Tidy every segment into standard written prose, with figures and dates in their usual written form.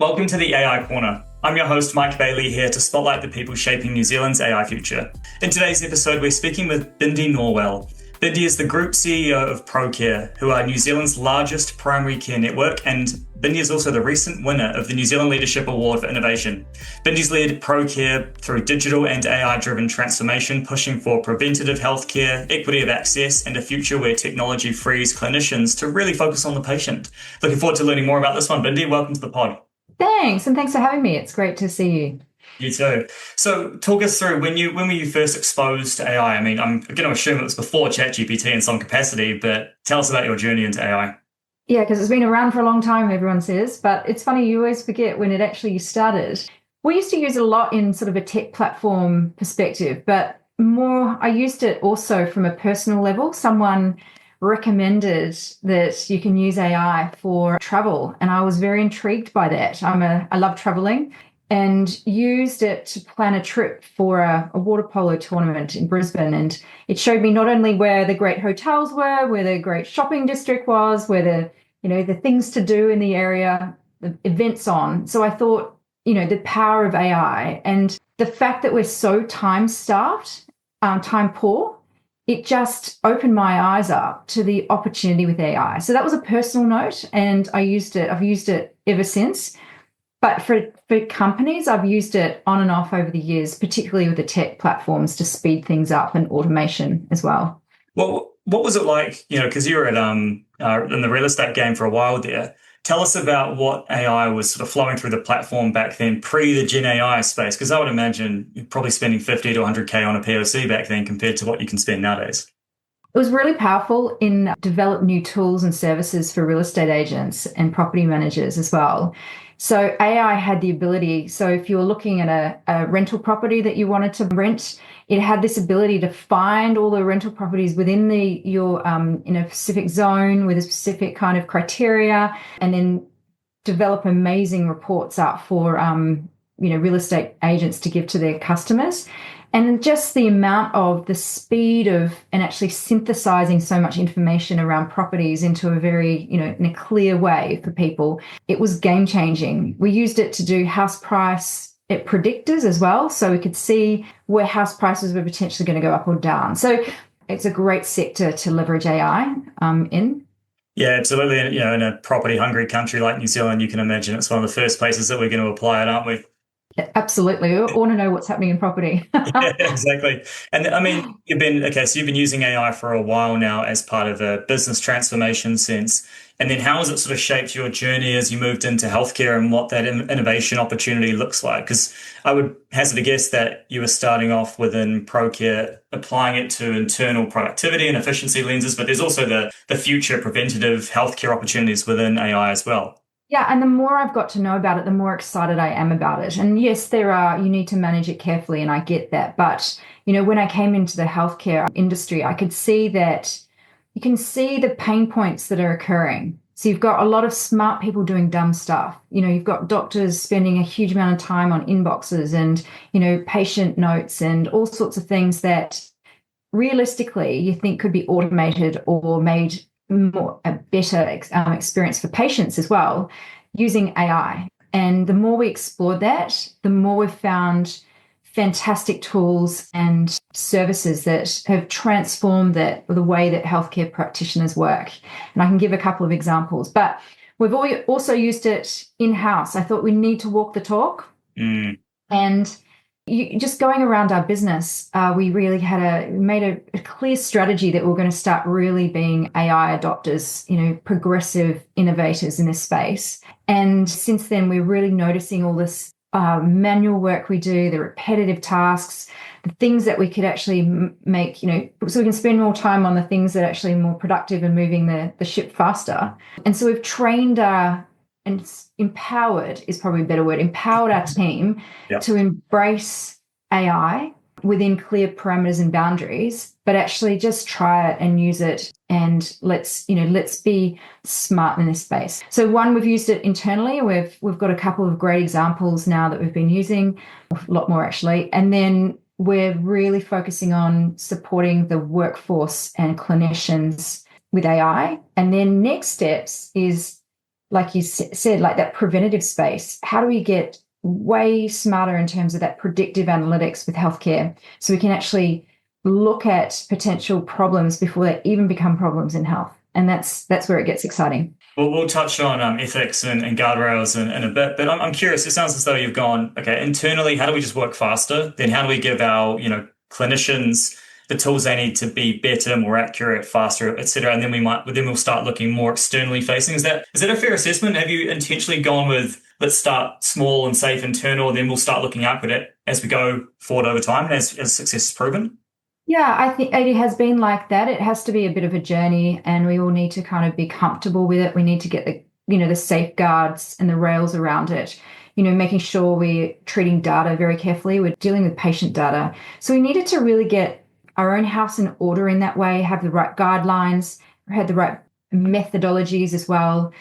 Welcome to the AI Corner. I'm your host, Mike Bailey, here to spotlight the people shaping New Zealand's AI future. In today's episode, we're speaking with Bindi Norwell. Bindi is the Group CEO of ProCare, who are New Zealand's largest primary care network, and Bindi is also the recent winner of the New Zealand Leadership Award for Innovation. Bindi's led ProCare through digital and AI-driven transformation, pushing for preventative healthcare, equity of access, and a future where technology frees clinicians to really focus on the patient. Looking forward to learning more about this one. Bindi, welcome to the pod. Thanks, and thanks for having me. It's great to see you. You too. So talk us through, when were you first exposed to AI? I mean, I'm going to assume it was before ChatGPT in some capacity, but tell us about your journey into AI. Yeah, because it's been around for a long time, everyone says, but it's funny, you always forget when it actually started. We used to use it a lot in sort of a tech platform perspective, but I used it also from a personal level. Someone recommended that you can use AI for travel, and I was very intrigued by that. I love traveling, and used it to plan a trip for a water polo tournament in Brisbane. And it showed me not only where the great hotels were, where the great shopping district was, where the things to do in the area, the events on. So I thought, the power of AI and the fact that we're so time-starved, time poor, it just opened my eyes up to the opportunity with AI. So that was a personal note, and I've used it ever since. But for companies, I've used it on and off over the years, particularly with the tech platforms to speed things up and automation as well. Well, what was it like, because you were at in the real estate game for a while there. Tell us about what AI was sort of flowing through the platform back then, pre the Gen AI space, because I would imagine you're probably spending 50 to 100K on a POC back then compared to what you can spend nowadays. It was really powerful in develop new tools and services for real estate agents and property managers as well. So AI had the ability, so if you were looking at a rental property that you wanted to rent, it had this ability to find all the rental properties within your in a specific zone with a specific kind of criteria, and then develop amazing reports up for real estate agents to give to their customers. And just the amount of the speed of and actually synthesizing so much information around properties into a very, in a clear way for people, it was game changing. We used it to do house price predictors as well. So we could see where house prices were potentially going to go up or down. So it's a great sector to leverage AI in. Yeah, absolutely. And, in a property hungry country like New Zealand, you can imagine it's one of the first places that we're going to apply it, aren't we? Absolutely. We want to know what's happening in property. Yeah, exactly. And I mean, you've been using AI for a while now as part of a business transformation sense. And then how has it sort of shaped your journey as you moved into healthcare and what that innovation opportunity looks like? Because I would hazard a guess that you were starting off within ProCare, applying it to internal productivity and efficiency lenses, but there's also the future preventative healthcare opportunities within AI as well. Yeah, and the more I've got to know about it, the more excited I am about it. And yes, you need to manage it carefully, and I get that. But, when I came into the healthcare industry, I could see that you can see the pain points that are occurring. So you've got a lot of smart people doing dumb stuff. You've got doctors spending a huge amount of time on inboxes and, patient notes and all sorts of things that realistically you think could be automated or made a better experience for patients as well using AI. And the more we explored that, the more we've found fantastic tools and services that have transformed the way that healthcare practitioners work. And I can give a couple of examples, but we've also used it in-house. I thought we need to walk the talk. And just going around our business, we really made a clear strategy that we're going to start really being AI adopters, progressive innovators in this space. And since then, we're really noticing all this manual work we do, the repetitive tasks, the things that we could actually make, so we can spend more time on the things that are actually more productive and moving the ship faster. And so we've trained and empowered is probably a better word, empowered our team to embrace AI within clear parameters and boundaries, but actually just try it and use it. And let's be smart in this space. So one, we've used it internally. We've got a couple of great examples now that we've been using, a lot more actually. And then we're really focusing on supporting the workforce and clinicians with AI. And then next steps is like you said, like that preventative space. How do we get way smarter in terms of that predictive analytics with healthcare so we can actually look at potential problems before they even become problems in health? And that's where it gets exciting. Well, we'll touch on ethics and guardrails in a bit, but I'm curious. It sounds as though you've gone, okay, internally, how do we just work faster? Then how do we give our, clinicians the tools they need to be better, more accurate, faster, et cetera? And then we'll start looking more externally facing. Is that a fair assessment? Have you intentionally gone with, let's start small and safe internal, then we'll start looking outward as we go forward over time and as success is proven? Yeah, I think it has been like that. It has to be a bit of a journey, and we all need to kind of be comfortable with it. We need to get the safeguards and the rails around it, making sure we're treating data very carefully. We're dealing with patient data. So we needed to really get our own house in order in that way, have the right guidelines, had the right methodologies as well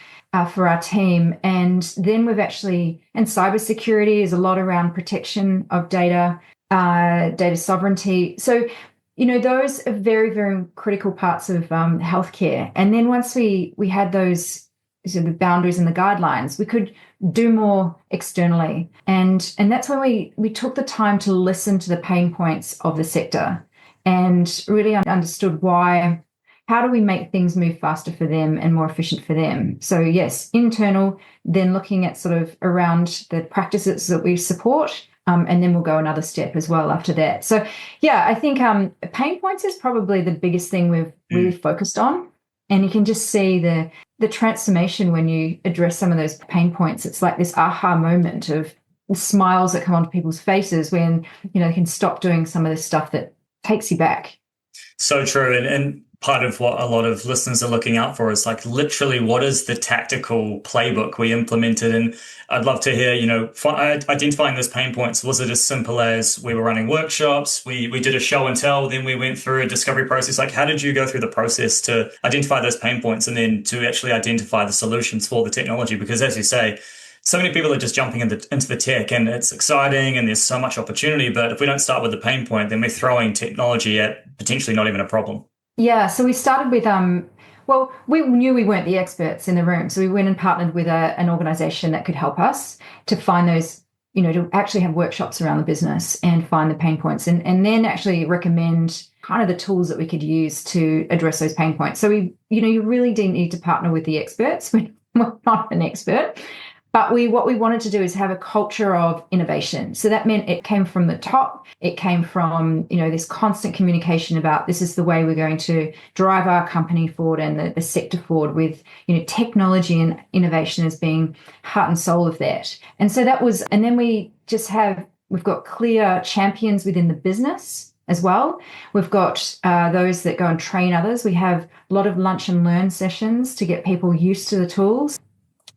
for our team. And then and cybersecurity is a lot around protection of data, data sovereignty. So those are very, very critical parts of healthcare. And then once we had those the boundaries and the guidelines, we could do more externally. And that's when we took the time to listen to the pain points of the sector and really understood how do we make things move faster for them and more efficient for them? So yes, internal, then looking at sort of around the practices that we support. And then we'll go another step as well after that. So, yeah, I think pain points is probably the biggest thing we've really focused on. And you can just see the transformation when you address some of those pain points. It's like this aha moment of the smiles that come onto people's faces when, they can stop doing some of this stuff that takes you back. So true. And part of what a lot of listeners are looking out for is like literally what is the tactical playbook we implemented. And I'd love to hear, identifying those pain points. Was it as simple as we were running workshops, we did a show and tell, then we went through a discovery process? Like, how did you go through the process to identify those pain points and then to actually identify the solutions for the technology? Because as you say, so many people are just jumping into the tech and it's exciting and there's so much opportunity. But if we don't start with the pain point, then we're throwing technology at potentially not even a problem. Yeah, so we started with, we knew we weren't the experts in the room. So we went and partnered with an organization that could help us to find those, to actually have workshops around the business and find the pain points and then actually recommend kind of the tools that we could use to address those pain points. So you really do need to partner with the experts. We're not an expert. But what we wanted to do is have a culture of innovation. So that meant it came from the top. It came from, this constant communication about this is the way we're going to drive our company forward and the sector forward with, technology and innovation as being heart and soul of that. And so and then we've got clear champions within the business as well. We've got those that go and train others. We have a lot of lunch and learn sessions to get people used to the tools.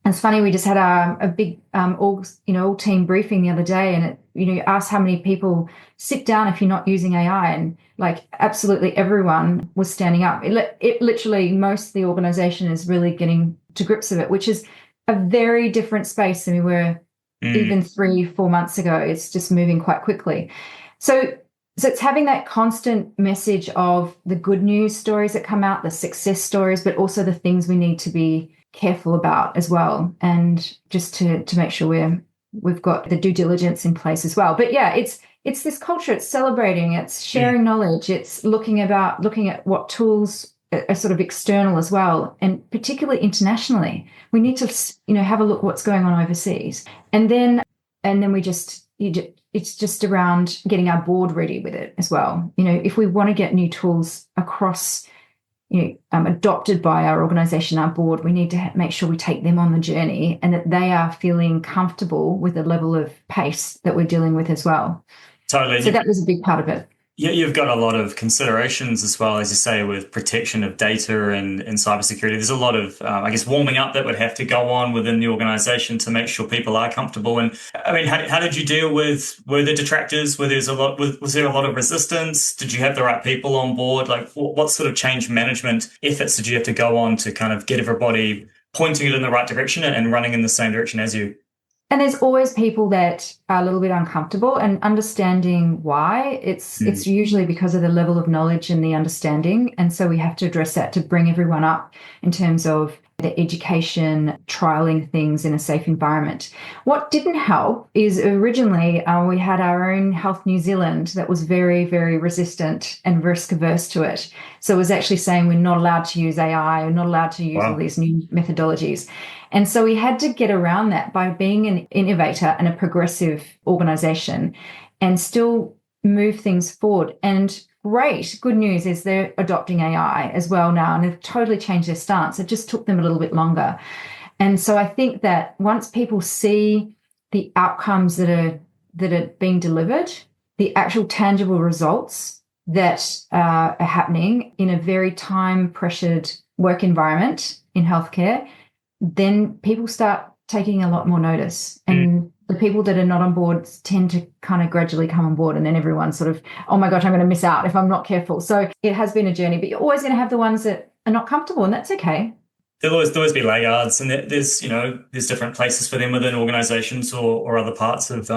It's funny, we just had a big all team briefing the other day, and it asked how many people sit down if you're not using AI, and like absolutely everyone was standing up. It literally, most of the organization is really getting to grips with it, which is a very different space than we were even 3-4 months ago. It's just moving quite quickly. So it's having that constant message of the good news stories that come out, the success stories, but also the things we need to be careful about as well, and just to make sure we've got the due diligence in place as well. But yeah, it's this culture. It's celebrating. It's sharing knowledge. It's looking at what tools are sort of external as well, and particularly internationally. We need to have a look what's going on overseas, and then it's just around getting our board ready with it as well. If we want to get new tools across, adopted by our organization, our board, we need to make sure we take them on the journey and that they are feeling comfortable with the level of pace that we're dealing with as well. Totally. So that was a big part of it. Yeah, you've got a lot of considerations as well, as you say, with protection of data and cybersecurity. There's a lot of, warming up that would have to go on within the organization to make sure people are comfortable. And I mean, how did you deal were there detractors? Was there a lot of resistance? Did you have the right people on board? Like what sort of change management efforts did you have to go on to kind of get everybody pointing it in the right direction and running in the same direction as you? And there's always people that are a little bit uncomfortable, and understanding why. It's usually because of the level of knowledge and the understanding. And so we have to address that to bring everyone up in terms of the education, trialing things in a safe environment. What didn't help is originally we had our own Health New Zealand that was very, very resistant and risk averse to it. So it was actually saying we're not allowed to use AI, we're not allowed to use all these new methodologies. And so we had to get around that by being an innovator and a progressive organization and still move things forward. And great, good news is they're adopting AI as well now, and they've totally changed their stance. It just took them a little bit longer. And so I think that once people see the outcomes that are being delivered, the actual tangible results that are happening in a very time-pressured work environment in healthcare, then people start taking a lot more notice. And the people that are not on board tend to kind of gradually come on board, and then everyone's sort of, oh my gosh, I'm going to miss out if I'm not careful. So it has been a journey, but you're always going to have the ones that are not comfortable, and that's okay. There'll always be laggards, and there's different places for them within organizations or other parts of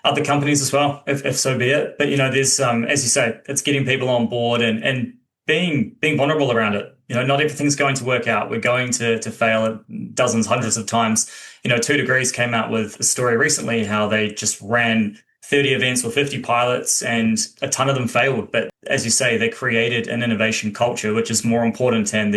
other companies as well, if so be it. But there's as you say, it's getting people on board and being vulnerable around it. Not everything's going to work out. We're going to fail dozens, hundreds of times. 2 Degrees came out with a story recently how they just ran 30 events with 50 pilots and a ton of them failed. But as you say, they created an innovation culture, which is more important and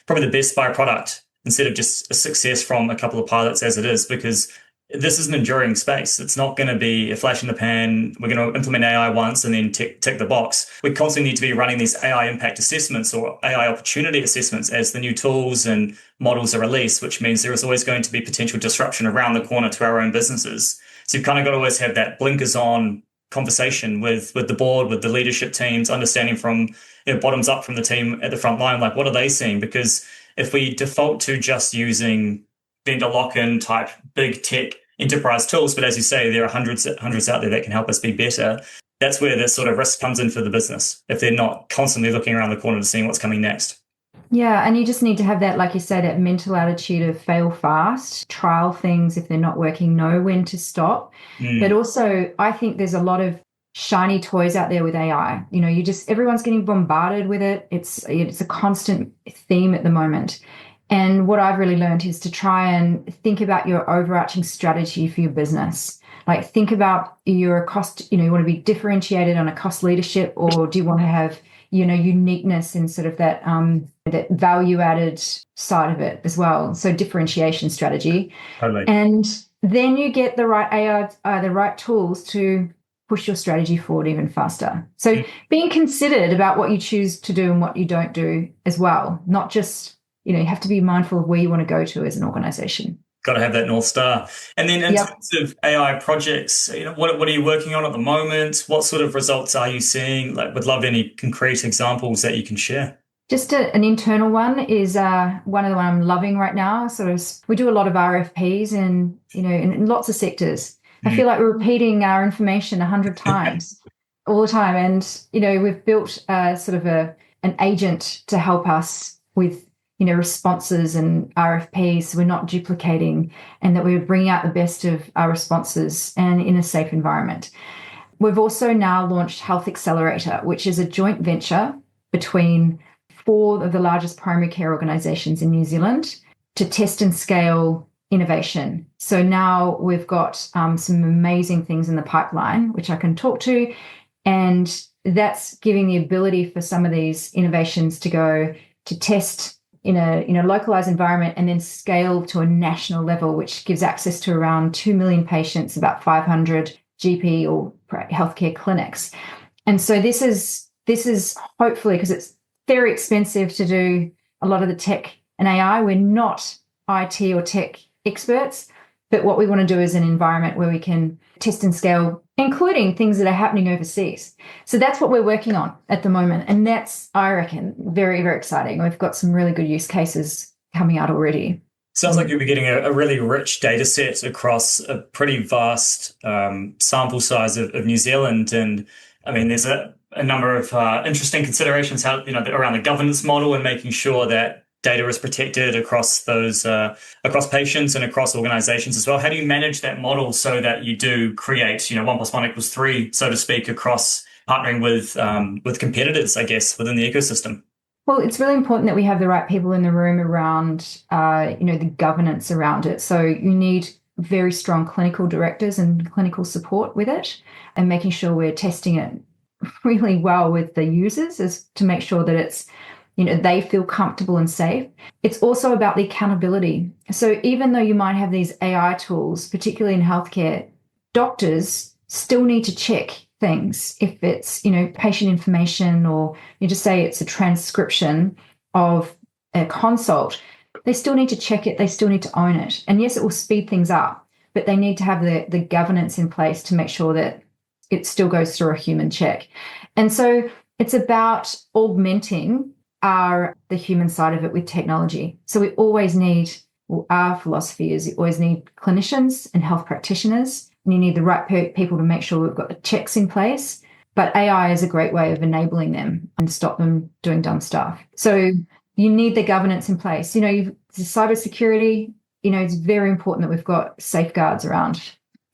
probably the best byproduct instead of just a success from a couple of pilots as it is, because this is an enduring space. It's not going to be a flash in the pan. We're going to implement AI once and then tick the box. We constantly need to be running these AI impact assessments or AI opportunity assessments as the new tools and models are released, which means there is always going to be potential disruption around the corner to our own businesses. So you've kind of got to always have that blinkers on conversation with the board, with the leadership teams, understanding from bottoms up from the team at the front line, like what are they seeing? Because if we default to just using vendor lock-in type big tech enterprise tools, but as you say, there are hundreds out there that can help us be better. That's where the sort of risk comes in for the business if they're not constantly looking around the corner to see what's coming next. Yeah, and you just need to have that, like you say, that mental attitude of fail fast, trial things if they're not working, know when to stop. But also, I think there's a lot of shiny toys out there with AI. Everyone's getting bombarded with it. It's a constant theme at the moment. And what I've really learned is to try and think about your overarching strategy for your business. Like think about your cost, you want to be differentiated on a cost leadership, or do you want to have, uniqueness in sort of that value added side of it as well. So differentiation strategy. Totally. And then you get the right AI, the right tools to push your strategy forward even faster. So being considered about what you choose to do and what you don't do as well, not just, you have to be mindful of where you want to go to as an organization. Got to have that North Star. And then in terms of AI projects, what are you working on at the moment? What sort of results are you seeing? Would love any concrete examples that you can share. Just an internal one is one of the one I'm loving right now. We do a lot of RFPs in lots of sectors. I feel like we're repeating our information 100 times all the time. And, we've built sort of an agent to help us with responses and RFPs, so we're not duplicating, and that we're bringing out the best of our responses and in a safe environment. We've also now launched Health Accelerator, which is a joint venture between 4 of the largest primary care organizations in New Zealand to test and scale innovation. So now we've got some amazing things in the pipeline, which I can talk to, and that's giving the ability for some of these innovations to go to test in a localized environment and then scale to a national level, which gives access to around 2 million patients, about 500 GP or healthcare clinics. And so this is hopefully, because it's very expensive to do a lot of the tech and AI, we're not IT or tech experts, but what we want to do is an environment where we can test and scale, including things that are happening overseas. So that's what we're working on at the moment. And that's, I reckon, very, very exciting. We've got some really good use cases coming out already. Sounds like you'll be getting a really rich data set across a pretty vast sample size of New Zealand. And I mean, there's a number of interesting considerations around the governance model and making sure that data is protected across those across patients and across organizations as well. How do you manage that model so that you do create 1 + 1 = 3, so to speak, across partnering with competitors, I guess, within the ecosystem? Well, it's really important that we have the right people in the room around, the governance around it. So you need very strong clinical directors and clinical support with it, and making sure we're testing it really well with the users is to make sure that it's, they feel comfortable and safe. It's also about the accountability. So even though you might have these AI tools, particularly in healthcare, doctors still need to check things. If it's, patient information, or you just say it's a transcription of a consult, they still need to check it. They still need to own it. And yes, it will speed things up, but they need to have the governance in place to make sure that it still goes through a human check. And so it's about augmenting the human side of it with technology. So we always need, our philosophy is you always need clinicians and health practitioners, and you need the right people to make sure we've got the checks in place. But AI is a great way of enabling them and stop them doing dumb stuff. So you need the governance in place. Cybersecurity, it's very important that we've got safeguards around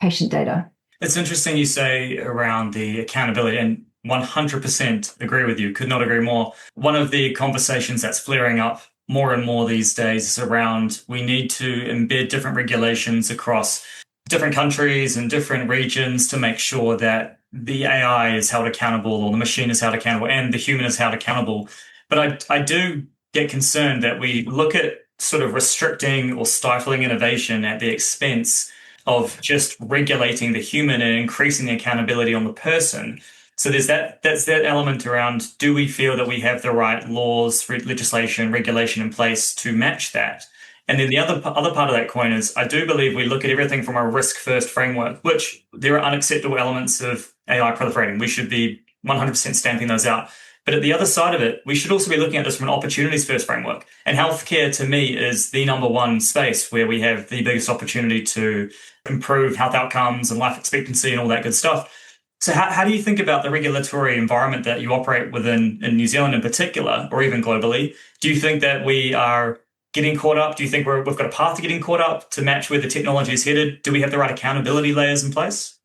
patient data. It's interesting you say around the accountability, and 100% agree with you. Could not agree more. One of the conversations that's flaring up more and more these days is around we need to embed different regulations across different countries and different regions to make sure that the AI is held accountable, or the machine is held accountable, and the human is held accountable. But I do get concerned that we look at sort of restricting or stifling innovation at the expense of just regulating the human and increasing the accountability on the person. So that's that element around, do we feel that we have the right laws, legislation, regulation in place to match that? And then the other part of that coin is, I do believe we look at everything from a risk-first framework, which there are unacceptable elements of AI proliferating. We should be 100% stamping those out. But at the other side of it, we should also be looking at this from an opportunities-first framework. And healthcare, to me, is the number one space where we have the biggest opportunity to improve health outcomes and life expectancy and all that good stuff. So how do you think about the regulatory environment that you operate within in New Zealand in particular, or even globally? Do you think that we are getting caught up? Do you think we've got a path to getting caught up to match where the technology is headed? Do we have the right accountability layers in place?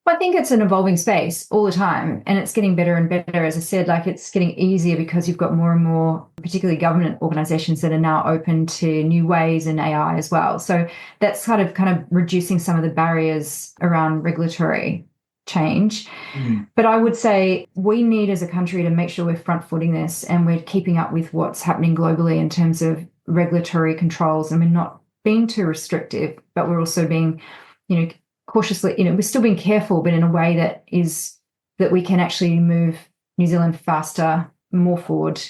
Well, I think it's an evolving space all the time, and it's getting better and better. As I said, it's getting easier because you've got more and more, particularly government organizations, that are now open to new ways in AI as well. So that's kind of reducing some of the barriers around regulatory change. But I would say we need as a country to make sure we're front-footing this and we're keeping up with what's happening globally in terms of regulatory controls. And we're not being too restrictive, but we're also being, cautiously, we're still being careful, but in a way that we can actually move New Zealand faster, more forward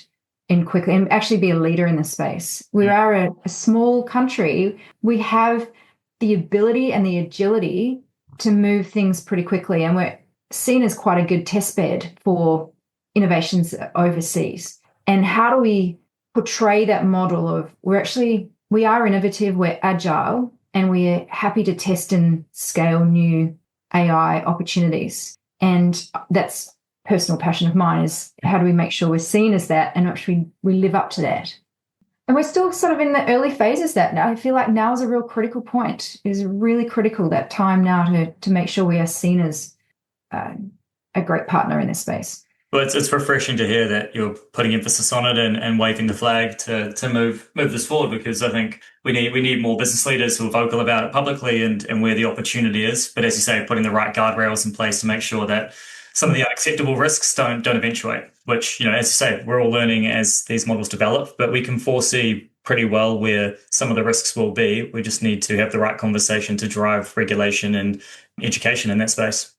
and quickly, and actually be a leader in this space. We are a small country. We have the ability and the agility to move things pretty quickly, and we're seen as quite a good test bed for innovations overseas. And how do we portray that model of we are innovative, we're agile, and we're happy to test and scale new AI opportunities? And that's personal passion of mine, is how do we make sure we're seen as that and actually we live up to that? And we're still sort of in the early phases of that now. I feel like now is a real critical point. It is really critical, that time now to make sure we are seen as a great partner in this space. Well, it's refreshing to hear that you're putting emphasis on it and waving the flag to move this forward, because I think we need more business leaders who are vocal about it publicly and where the opportunity is. But as you say, putting the right guardrails in place to make sure that some of the unacceptable risks don't eventuate, which, as you say, we're all learning as these models develop, but we can foresee pretty well where some of the risks will be. We just need to have the right conversation to drive regulation and education in that space.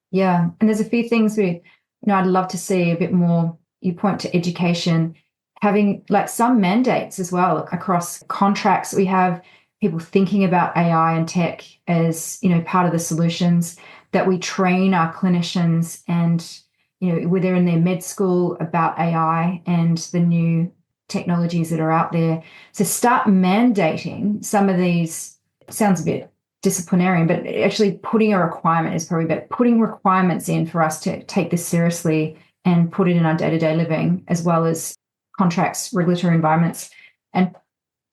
Yeah. And there's a few things I'd love to see a bit more. You point to education, having some mandates as well across contracts. We have people thinking about AI and tech as, part of the solutions, that we train our clinicians and, whether in their med school, about AI and the new technologies that are out there. So start mandating some of these. Sounds a bit disciplinarian, but actually putting a requirement is probably better. Putting requirements in for us to take this seriously and put it in our day-to-day living, as well as contracts, regulatory environments, and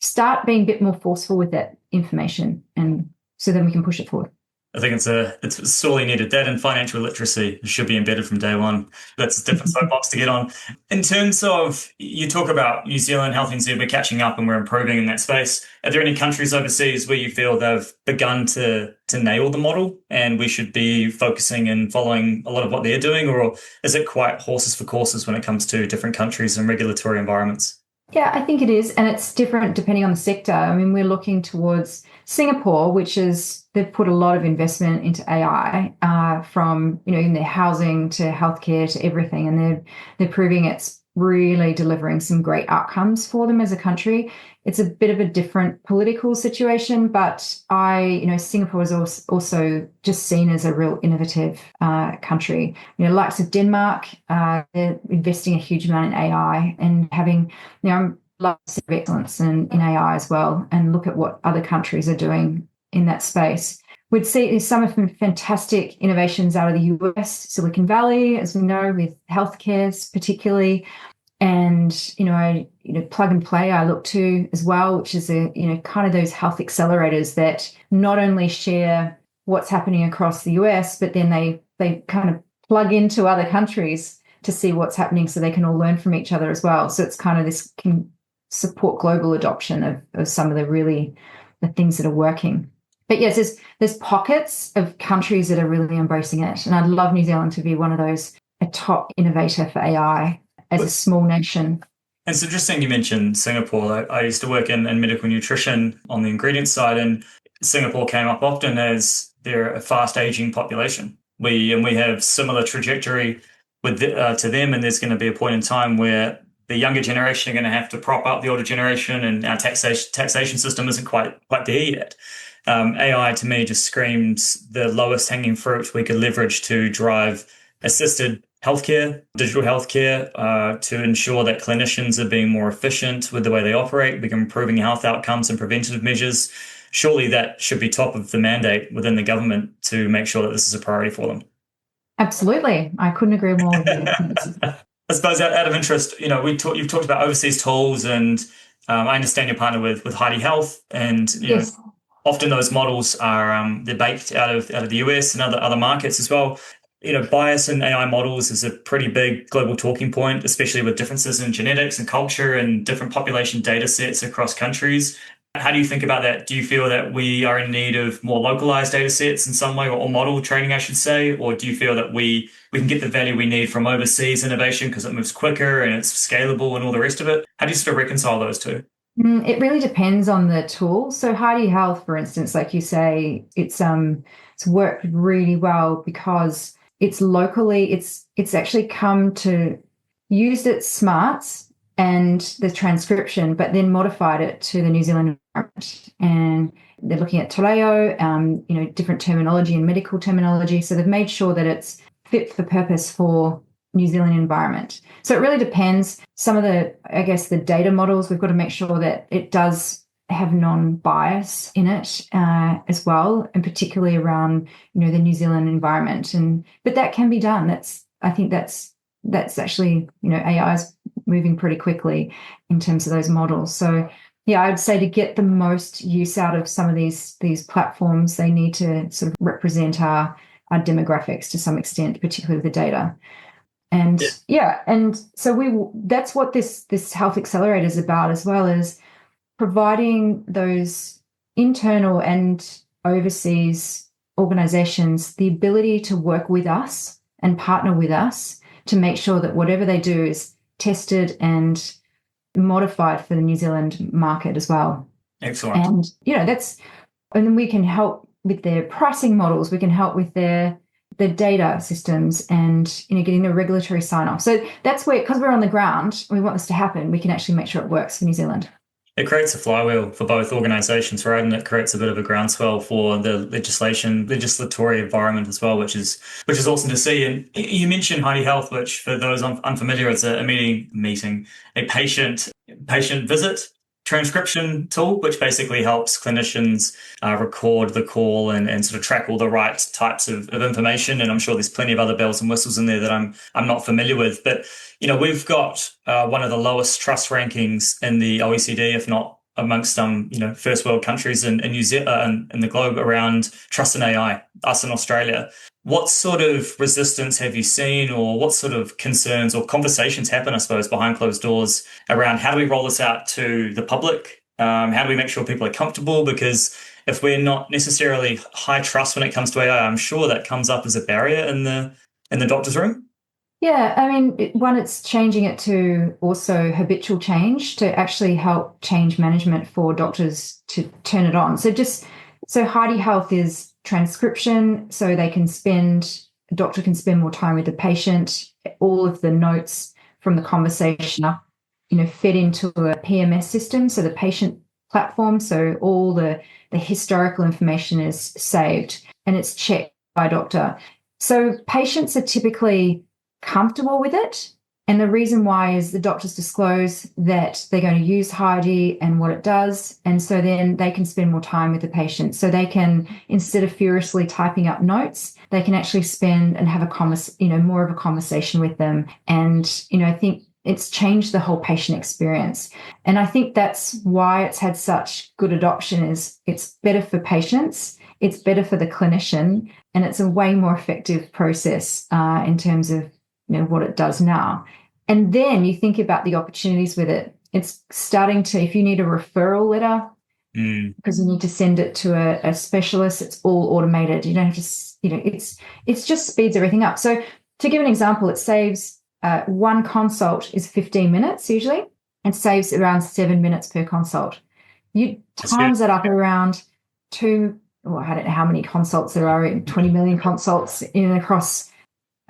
start being a bit more forceful with that information, and so then we can push it forward. I think it's sorely needed. That and financial literacy should be embedded from day one. That's a different soapbox to get on. In terms of, you talk about New Zealand, Health NZ, we're catching up and we're improving in that space. Are there any countries overseas where you feel they've begun to nail the model and we should be focusing and following a lot of what they're doing? Or is it quite horses for courses when it comes to different countries and regulatory environments? Yeah, I think it is. And it's different depending on the sector. I mean, we're looking towards Singapore, which is they've put a lot of investment into AI, from, in their housing to healthcare to everything. And they're proving it's really delivering some great outcomes for them as a country. It's a bit of a different political situation, but Singapore is also just seen as a real innovative country. Likes of Denmark, they're investing a huge amount in AI and having, lots of excellence in AI as well, and look at what other countries are doing in that space. We'd see some of the fantastic innovations out of the US, Silicon Valley, as we know, with healthcare particularly. And, plug and play I look to as well, which is kind of those health accelerators that not only share what's happening across the US, but then they kind of plug into other countries to see what's happening so they can all learn from each other as well. So it's kind of this can support global adoption of some of the things that are working. But yes, there's pockets of countries that are really embracing it. And I'd love New Zealand to be one of those, a top innovator for AI as a small nation. And it's interesting you mentioned Singapore. I used to work in medical nutrition on the ingredient side, and Singapore came up often as they're a fast aging population. We have similar trajectory to them, and there's going to be a point in time where the younger generation are going to have to prop up the older generation, and our taxation system isn't quite there yet. AI to me just screams the lowest hanging fruit we could leverage to drive assisted healthcare, digital healthcare, to ensure that clinicians are being more efficient with the way they operate, we're improving health outcomes and preventative measures. Surely that should be top of the mandate within the government to make sure that this is a priority for them. Absolutely. I couldn't agree more with you. I suppose out of interest, you've talked about overseas tools, and I understand you're partnered with Heidi Health, and Yes. Often those models are they're baked out of the US and other markets as well. Bias in AI models is a pretty big global talking point, especially with differences in genetics and culture and different population data sets across countries. How do you think about that? Do you feel that we are in need of more localized data sets in some way, or model training, I should say? Or do you feel that we can get the value we need from overseas innovation because it moves quicker and it's scalable and all the rest of it? How do you sort of reconcile those two? It really depends on the tool. So Heidi Health, for instance, like you say, it's worked really well because it's locally, it's actually come to use its smarts and the transcription, but then modified it to the New Zealand environment. And they're looking at Toreo, different terminology and medical terminology. So they've made sure that it's fit for purpose for New Zealand environment. So it really depends. Some of the data models, we've got to make sure that it does have non-bias in it as well, and particularly around, the New Zealand environment. But that can be done. I think that's actually, AI is moving pretty quickly in terms of those models. So yeah, I'd say to get the most use out of some of these platforms, they need to sort of represent our demographics to some extent, particularly with the data. And and so that's what this Health Accelerator is about, as well as providing those internal and overseas organizations the ability to work with us and partner with us to make sure that whatever they do is tested and modified for the New Zealand market as well. Excellent. And and then we can help with their pricing models, we can help with their data systems, and getting the regulatory sign off. So that's where, because we're on the ground, we want this to happen, we can actually make sure it works for New Zealand. It creates a flywheel for both organizations, right? And it creates a bit of a groundswell for the legislatory environment as well, which is awesome to see. And you mentioned Heidi Health, which for those unfamiliar, it's a patient visit transcription tool, which basically helps clinicians record the call and sort of track all the right types of information. And I'm sure there's plenty of other bells and whistles in there that I'm not familiar with. But we've got one of the lowest trust rankings in the OECD, if not amongst first world countries in New Zealand and the globe around trust in AI, us in Australia. What sort of resistance have you seen, or what sort of concerns or conversations happen, I suppose, behind closed doors around how do we roll this out to the public? How do we make sure people are comfortable? Because if we're not necessarily high trust when it comes to AI, I'm sure that comes up as a barrier in the doctor's room. Yeah, I mean, one, it's changing it to also habitual change to actually help change management for doctors to turn it on. So Heidi Health is transcription, so a doctor can spend more time with the patient. All of the notes from the conversation are, fed into a PMS system, so the patient platform. So all the historical information is saved and it's checked by a doctor. So patients are typically comfortable with it. And the reason why is the doctors disclose that they're going to use Heidi and what it does. And so then they can spend more time with the patient. So they can, instead of furiously typing up notes, they can actually spend and have more of a conversation with them. And, I think it's changed the whole patient experience. And I think that's why it's had such good adoption. Is it's better for patients, it's better for the clinician, and it's a way more effective process in terms of what it does now. And then you think about the opportunities with it. It's starting to, if you need a referral letter, because you need to send it to a specialist, it's all automated. You don't have to, it's just speeds everything up. So to give an example, it saves one consult is 15 minutes usually, and saves around 7 minutes per consult. You times that up around I don't know how many consults there are, 20 million consults across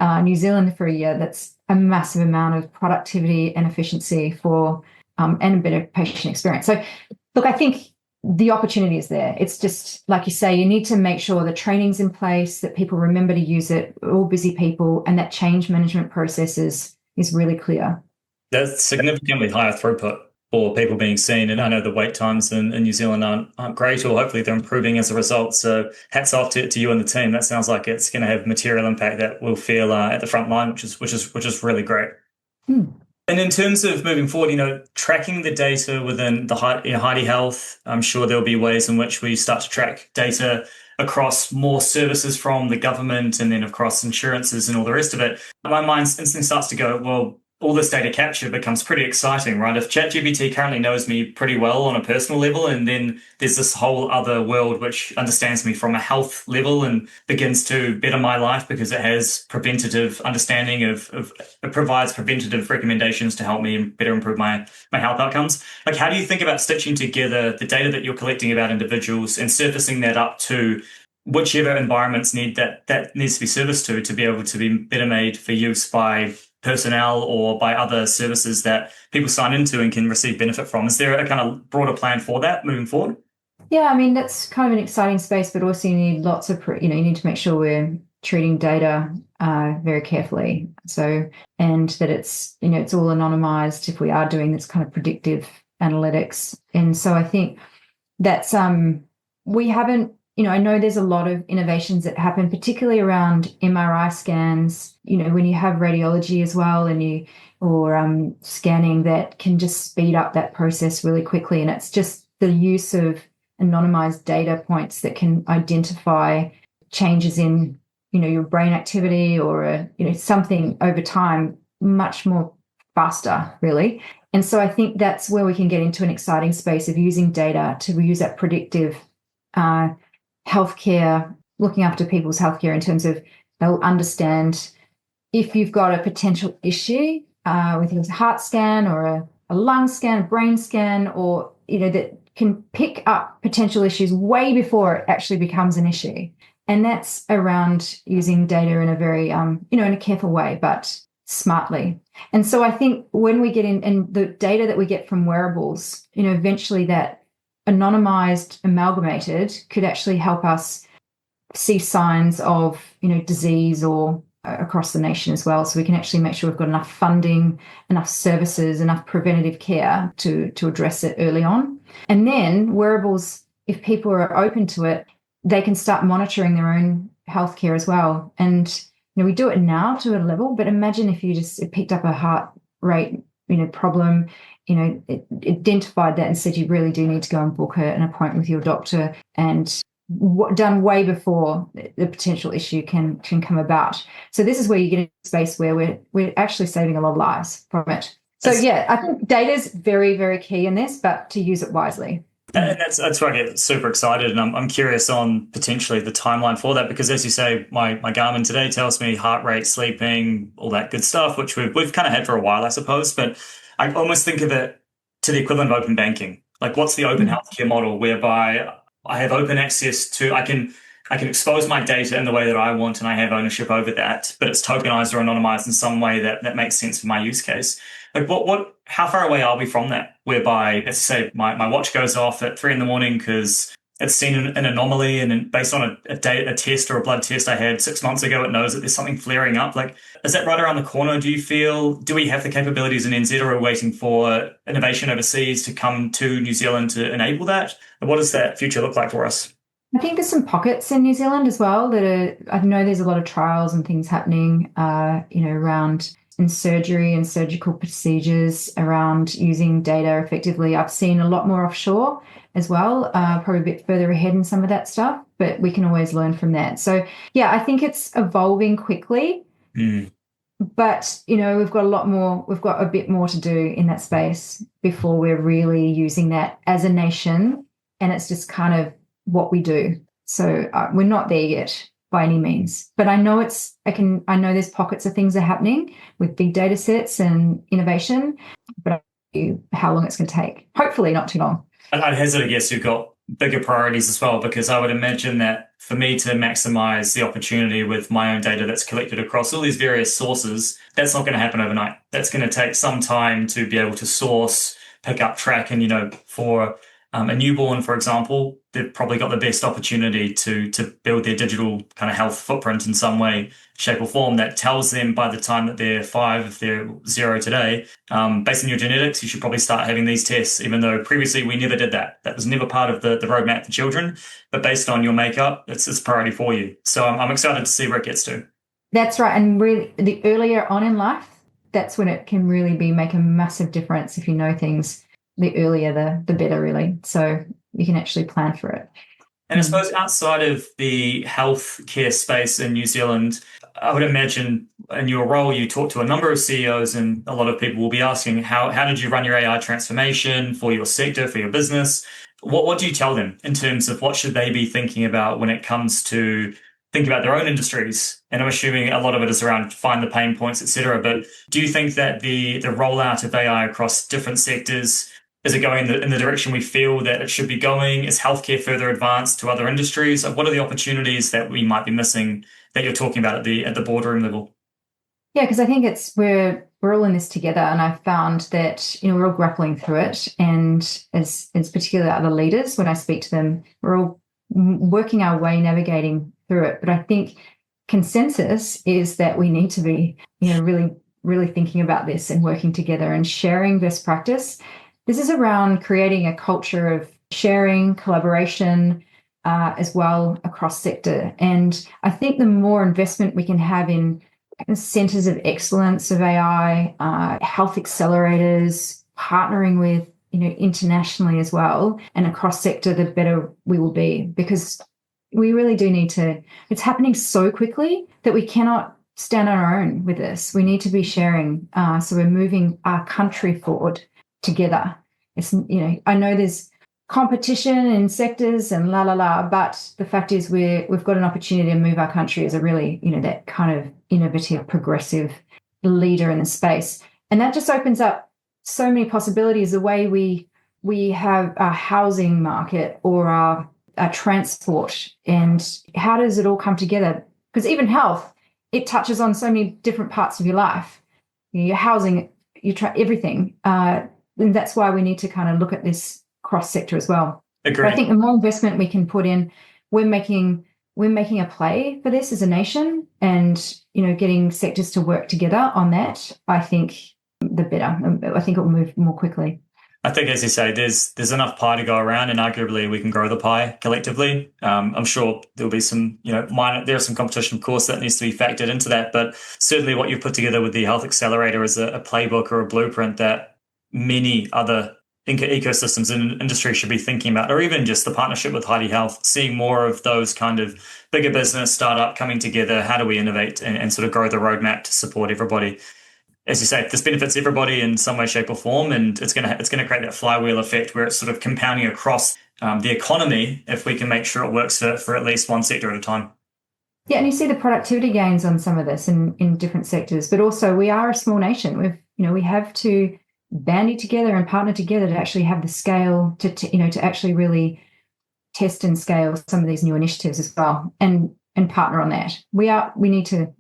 New Zealand for a year. That's a massive amount of productivity and efficiency for and a better patient experience. So look, I think the opportunity is there. It's just like you say, you need to make sure the training's in place, that people remember to use it. We're all busy people, and that change management process is really clear. There's significantly higher throughput for people being seen. And I know the wait times in New Zealand aren't great, or hopefully they're improving as a result. So hats off to you and the team. That sounds like it's going to have material impact that we'll feel at the front line, which is really great. And in terms of moving forward, tracking the data within the Heidi Health, I'm sure there'll be ways in which we start to track data across more services from the government, and then across insurances and all the rest of it. My mind instantly starts to go, well, all this data capture becomes pretty exciting, right? If ChatGPT currently knows me pretty well on a personal level, and then there's this whole other world which understands me from a health level and begins to better my life because it has preventative understanding it provides preventative recommendations to help me better improve my health outcomes. Like, how do you think about stitching together the data that you're collecting about individuals and surfacing that up to whichever environments that needs to be serviced to be able to be better made for use by personnel or by other services that people sign into and can receive benefit from? Is there a kind of broader plan for that moving forward? Yeah, I mean, that's kind of an exciting space, but also you need lots of, you need to make sure we're treating data very carefully. So, and that it's, it's all anonymized if we are doing this kind of predictive analytics. And so I think that's, we haven't, I know there's a lot of innovations that happen, particularly around MRI scans, when you have radiology as well, and scanning, that can just speed up that process really quickly. And it's just the use of anonymized data points that can identify changes in, your brain activity or, something over time much more faster, really. And so I think that's where we can get into an exciting space of using data to use that predictive healthcare, looking after people's healthcare in terms of they'll understand if you've got a potential issue with a heart scan or a lung scan, a brain scan, or, that can pick up potential issues way before it actually becomes an issue. And that's around using data in a very, in a careful way, but smartly. And so I think when we get in, and the data that we get from wearables, eventually that anonymized, amalgamated, could actually help us see signs of, disease or across the nation as well. So we can actually make sure we've got enough funding, enough services, enough preventative care to address it early on. And then wearables, if people are open to it, they can start monitoring their own healthcare as well. And, we do it now to a level, but imagine if you just picked up a heart rate, problem, it identified that and said you really do need to go and book an appointment with your doctor, and done way before the potential issue can come about. So this is where you get into a space where we're actually saving a lot of lives from it. So yeah, I think data is very, very key in this, but to use it wisely. And that's where I get super excited, and I'm curious on potentially the timeline for that, because as you say, my Garmin today tells me heart rate, sleeping, all that good stuff, which we've kind of had for a while, I suppose. But I almost think of it to the equivalent of open banking. Like, what's the open healthcare model whereby I have open access to, I can expose my data in the way that I want, and I have ownership over that, but it's tokenized or anonymized in some way that makes sense for my use case. Like, how far away are we from that? Whereby, let's say my watch goes off at 3 a.m. because it's seen an anomaly, and based on a test or a blood test I had 6 months ago, it knows that there's something flaring up. Like, is that right around the corner? Do we have the capabilities in NZ, or are we waiting for innovation overseas to come to New Zealand to enable that? And what does that future look like for us? I think there's some pockets in New Zealand as well I know there's a lot of trials and things happening, around in surgery and surgical procedures around using data effectively. I've seen a lot more offshore as well, probably a bit further ahead in some of that stuff, but we can always learn from that. So yeah, I think it's evolving quickly, but we've got a bit more to do in that space before we're really using that as a nation, and it's just kind of what we do. So we're not there yet by any means, but I know I know there's pockets of things that are happening with big data sets and innovation, but I don't know how long it's going to take. Hopefully not too long. I'd hazard a guess you've got bigger priorities as well, because I would imagine that for me to maximize the opportunity with my own data that's collected across all these various sources, that's not going to happen overnight. That's going to take some time to be able to source, pick up, track, and for a newborn, for example, they've probably got the best opportunity to build their digital kind of health footprint in some way, shape or form that tells them by the time that they're 5, if they're 0 today, based on your genetics, you should probably start having these tests, even though previously we never did that. That was never part of the roadmap for children, but based on your makeup, it's a priority for you. So I'm excited to see where it gets to. That's right. And really, the earlier on in life, that's when it can really make a massive difference. If you know things, the earlier, the better, really. So you can actually plan for it. And I suppose outside of the healthcare space in New Zealand, I would imagine in your role, you talk to a number of CEOs, and a lot of people will be asking, how did you run your AI transformation for your sector, for your business? What do you tell them in terms of what should they be thinking about when it comes to think about their own industries? And I'm assuming a lot of it is around find the pain points, etc. But do you think that the rollout of AI across different sectors, is it going in the direction we feel that it should be going? Is healthcare further advanced to other industries? What are the opportunities that we might be missing that you're talking about at the boardroom level? Yeah, because I think we're all in this together, and I've found that we're all grappling through it, and as particularly other leaders, when I speak to them, we're all working our way, navigating through it. But I think consensus is that we need to be really, really thinking about this and working together and sharing best practice. This is around creating a culture of sharing, collaboration, as well across sector. And I think the more investment we can have in centers of excellence of AI, health accelerators, partnering with internationally as well and across sector, the better we will be, because we really do need to. It's happening so quickly that we cannot stand on our own with this. We need to be sharing. So we're moving our country forward together. It's I know there's competition in sectors and but the fact is we've got an opportunity to move our country as a really that kind of innovative, progressive leader in the space, and that just opens up so many possibilities. The way we have our housing market or our transport, and how does it all come together? Because even health, it touches on so many different parts of your life. Your housing, everything. And that's why we need to kind of look at this cross sector as well. Agreed. But I think the more investment we can put in, we're making a play for this as a nation, and getting sectors to work together on that. I think the better. I think it will move more quickly. I think, as you say, there's enough pie to go around, and arguably we can grow the pie collectively. I'm sure there'll be some, there's some competition, of course, that needs to be factored into that. But certainly what you've put together with the Health Accelerator is a playbook or a blueprint that many other ecosystems in industry should be thinking about, or even just the partnership with Heidi Health, seeing more of those kind of bigger business startup coming together. How do we innovate and sort of grow the roadmap to support everybody? As you say, this benefits everybody in some way, shape, or form, and it's going to create that flywheel effect where it's sort of compounding across the economy if we can make sure it works for at least one sector at a time. Yeah, and you see the productivity gains on some of this in different sectors, but also we are a small nation. We have to bandy together and partner together to actually have the scale to actually really test and scale some of these new initiatives as well, and partner on that. We need to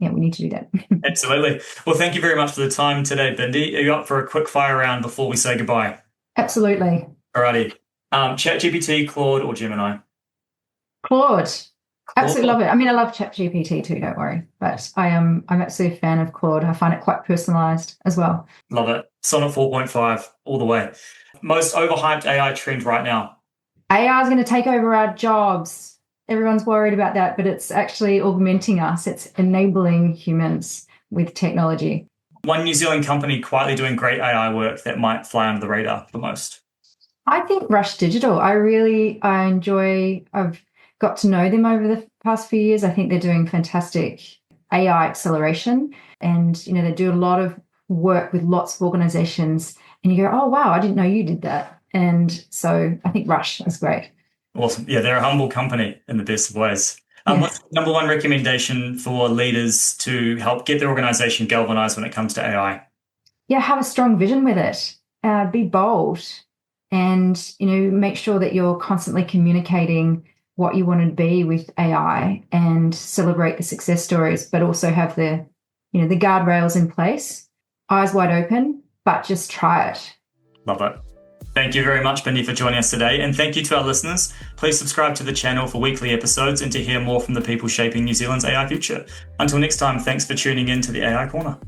do that. Absolutely. Well, thank you very much for the time today, Bindi. Are you up for a quick fire round before we say goodbye? Absolutely. Alrighty. ChatGPT, Claude, or Gemini? Claude. Absolutely love it. I mean, I love ChatGPT too, don't worry. But I'm absolutely a fan of Claude. I find it quite personalized as well. Love it. Sonnet 4.5 all the way. Most overhyped AI trend right now? AI is going to take over our jobs. Everyone's worried about that, but it's actually augmenting us. It's enabling humans with technology. One New Zealand company quietly doing great AI work that might fly under the radar the most? I think Rush Digital. I've got to know them over the past few years. I think they're doing fantastic AI acceleration, and they do a lot of work with lots of organizations, and you go, oh wow, I didn't know you did that. And so I think Rush is great. Awesome. Yeah, they're a humble company in the best of ways. What's the number one recommendation for leaders to help get their organization galvanized when it comes to AI? Yeah, have a strong vision with it. Be bold, and make sure that you're constantly communicating what you want to be with AI, and celebrate the success stories, but also have the guardrails in place, eyes wide open, but just try it. Love it. Thank you very much, Bindi, for joining us today. And thank you to our listeners. Please subscribe to the channel for weekly episodes and to hear more from the people shaping New Zealand's AI future. Until next time, thanks for tuning in to the AI Corner.